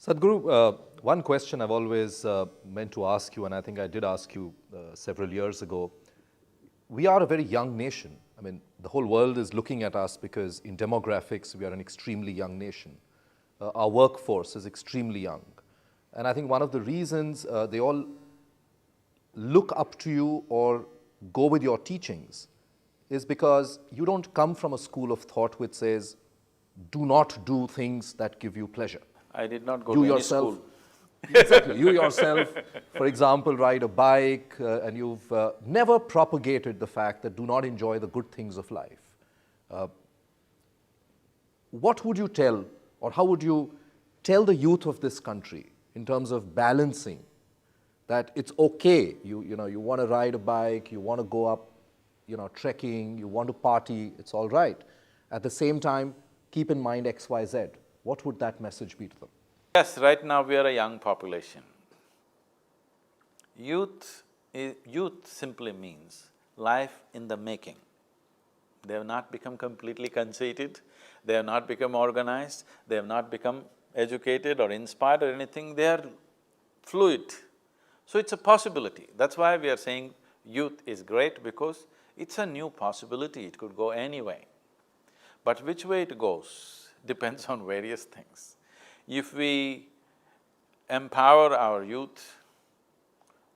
Sadhguru, one question I've always meant to ask you, and I think I did ask you several years ago. We are a very young nation. I mean, the whole world is looking at us because in demographics, we are an extremely young nation. Our workforce is extremely young. And I think one of the reasons they all look up to you or go with your teachings is because you don't come from a school of thought which says, do not do things that give you pleasure. I did not go You to any yourself, school. exactly, you yourself, for example, ride a bike and you've never propagated the fact that do not enjoy the good things of life. What would you tell, or how would you tell the youth of this country in terms of balancing that it's okay, you want to ride a bike, you want to go up, trekking, you want to party, it's all right. At the same time, keep in mind X, Y, Z. What would that message be to them? Yes, right now we are a young population. Youth simply means life in the making. They have not become completely conceited, they have not become organized, they have not become educated or inspired or anything, they are fluid. So it's a possibility. That's why we are saying youth is great, because it's a new possibility, it could go any way. But which way it goes depends on various things. If we empower our youth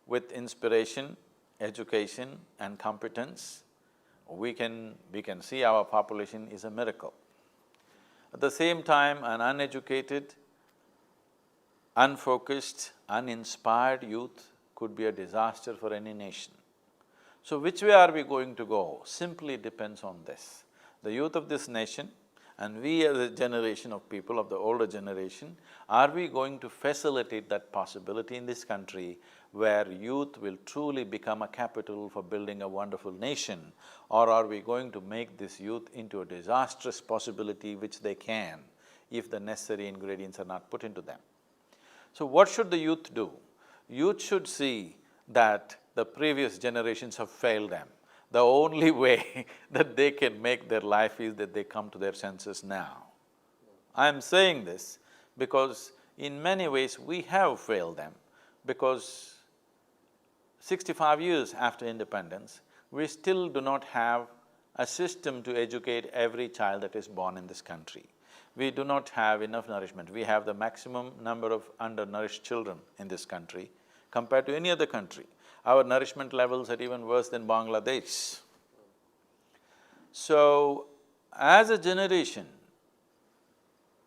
with inspiration, education and competence, we can see our population is a miracle. At the same time, an uneducated, unfocused, uninspired youth could be a disaster for any nation. So which way are we going to go simply depends on this. The youth of this nation and we as a generation of people of the older generation, are we going to facilitate that possibility in this country where youth will truly become a capital for building a wonderful nation, or are we going to make this youth into a disastrous possibility which they can if the necessary ingredients are not put into them? So what should the youth do? Youth should see that the previous generations have failed them. The only way that they can make their life is that they come to their senses now. I'm saying this because in many ways we have failed them, because 65 years after independence, we still do not have a system to educate every child that is born in this country. We do not have enough nourishment. We have the maximum number of undernourished children in this country compared to any other country. Our nourishment levels are even worse than Bangladesh. So, as a generation,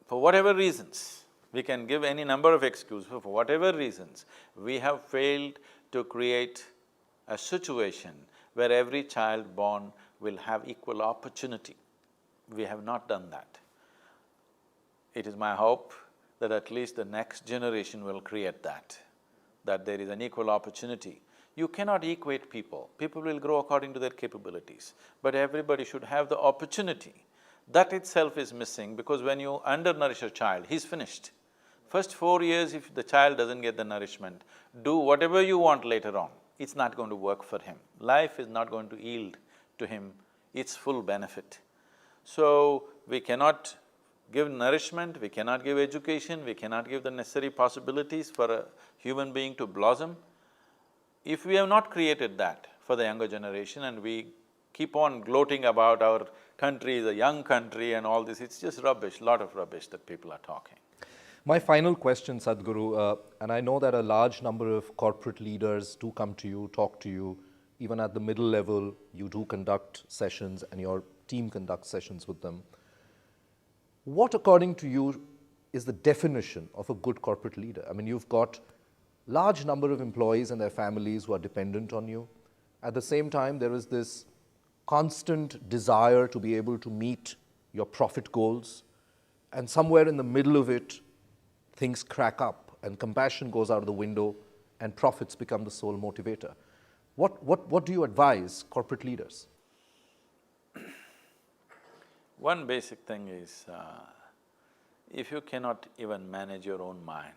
for whatever reasons, we can give any number of excuses, for whatever reasons, we have failed to create a situation where every child born will have equal opportunity. We have not done that. It is my hope that at least the next generation will create that there is an equal opportunity. You cannot equate people. People will grow according to their capabilities, but everybody should have the opportunity. That itself is missing, because when you undernourish a child, he's finished. First 4 years, if the child doesn't get the nourishment, do whatever you want later on, it's not going to work for him. Life is not going to yield to him its full benefit. So, we cannot give nourishment, we cannot give education, we cannot give the necessary possibilities for a human being to blossom. If we have not created that for the younger generation and we keep on gloating about our country is a young country and all this, it's just rubbish, lot of rubbish that people are talking. My final question, Sadhguru, and I know that a large number of corporate leaders do come to you, talk to you, even at the middle level, you do conduct sessions and your team conducts sessions with them. What, according to you, is the definition of a good corporate leader? I mean, you've got large number of employees and their families who are dependent on you. At the same time, there is this constant desire to be able to meet your profit goals, and somewhere in the middle of it, things crack up and compassion goes out of the window and profits become the sole motivator. What do you advise corporate leaders? One basic thing is, if you cannot even manage your own mind,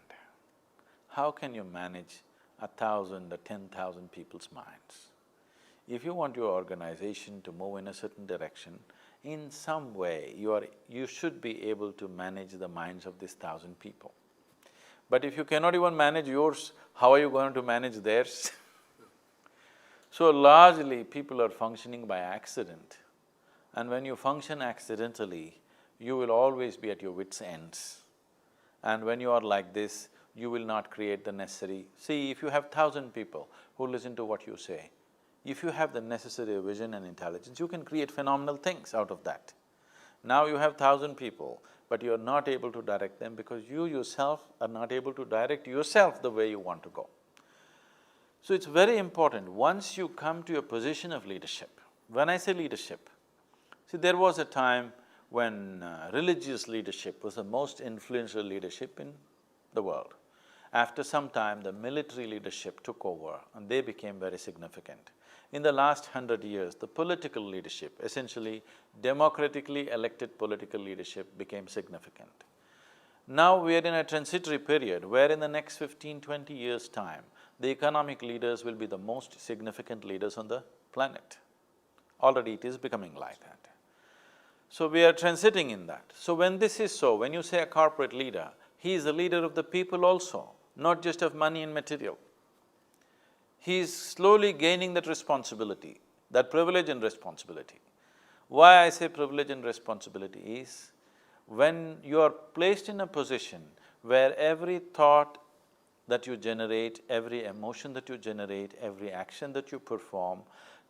how can you manage 1,000 or 10,000 people's minds? If you want your organization to move in a certain direction, in some way you should be able to manage the minds of these 1,000 people. But if you cannot even manage yours, how are you going to manage theirs? So largely, people are functioning by accident. And when you function accidentally, you will always be at your wits' ends. And when you are like this, you will not create the necessary… See, if you have 1,000 people who listen to what you say, if you have the necessary vision and intelligence, you can create phenomenal things out of that. Now you have 1,000 people, but you are not able to direct them because you yourself are not able to direct yourself the way you want to go. So it's very important, once you come to a position of leadership, when I say leadership, see, there was a time when religious leadership was the most influential leadership in the world. After some time, the military leadership took over and they became very significant. In the last 100 years, the political leadership, essentially democratically elected political leadership, became significant. Now we are in a transitory period where in the next 15–20 years' time, the economic leaders will be the most significant leaders on the planet. Already it is becoming like that. So we are transiting in that. So when this is so, when you say a corporate leader, he is a leader of the people also, not just of money and material. He is slowly gaining that responsibility, that privilege and responsibility. Why I say privilege and responsibility is, when you are placed in a position where every thought that you generate, every emotion that you generate, every action that you perform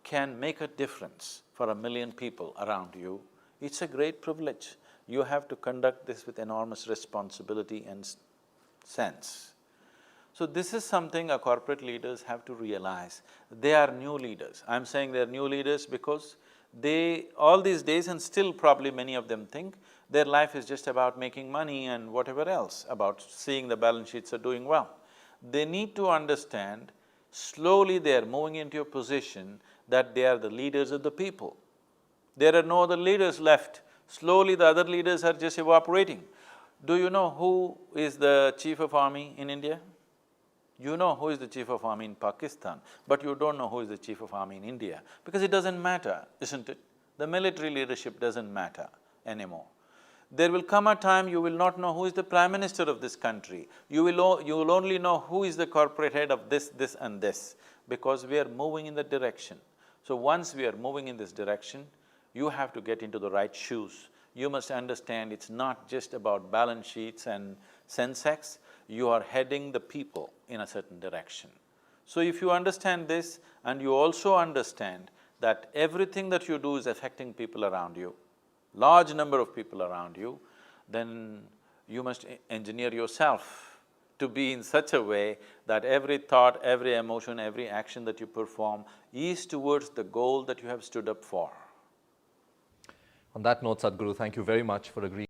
can make a difference for 1,000,000 people around you, it's a great privilege. You have to conduct this with enormous responsibility and sense. So this is something our corporate leaders have to realize. They are new leaders. I'm saying they're new leaders because they… all these days, and still probably many of them think, their life is just about making money and whatever else, about seeing the balance sheets are doing well. They need to understand, slowly they are moving into a position that they are the leaders of the people. There are no other leaders left. Slowly the other leaders are just evaporating. Do you know who is the chief of army in India? You know who is the chief of army in Pakistan, but you don't know who is the chief of army in India, because it doesn't matter, isn't it? The military leadership doesn't matter anymore. There will come a time you will not know who is the prime minister of this country. You will only know who is the corporate head of this, this and this, because we are moving in that direction. So once we are moving in this direction, you have to get into the right shoes. You must understand it's not just about balance sheets and Sensex, you are heading the people in a certain direction. So if you understand this and you also understand that everything that you do is affecting people around you, large number of people around you, then you must engineer yourself to be in such a way that every thought, every emotion, every action that you perform is towards the goal that you have stood up for. On that note, Sadhguru, thank you very much for agreeing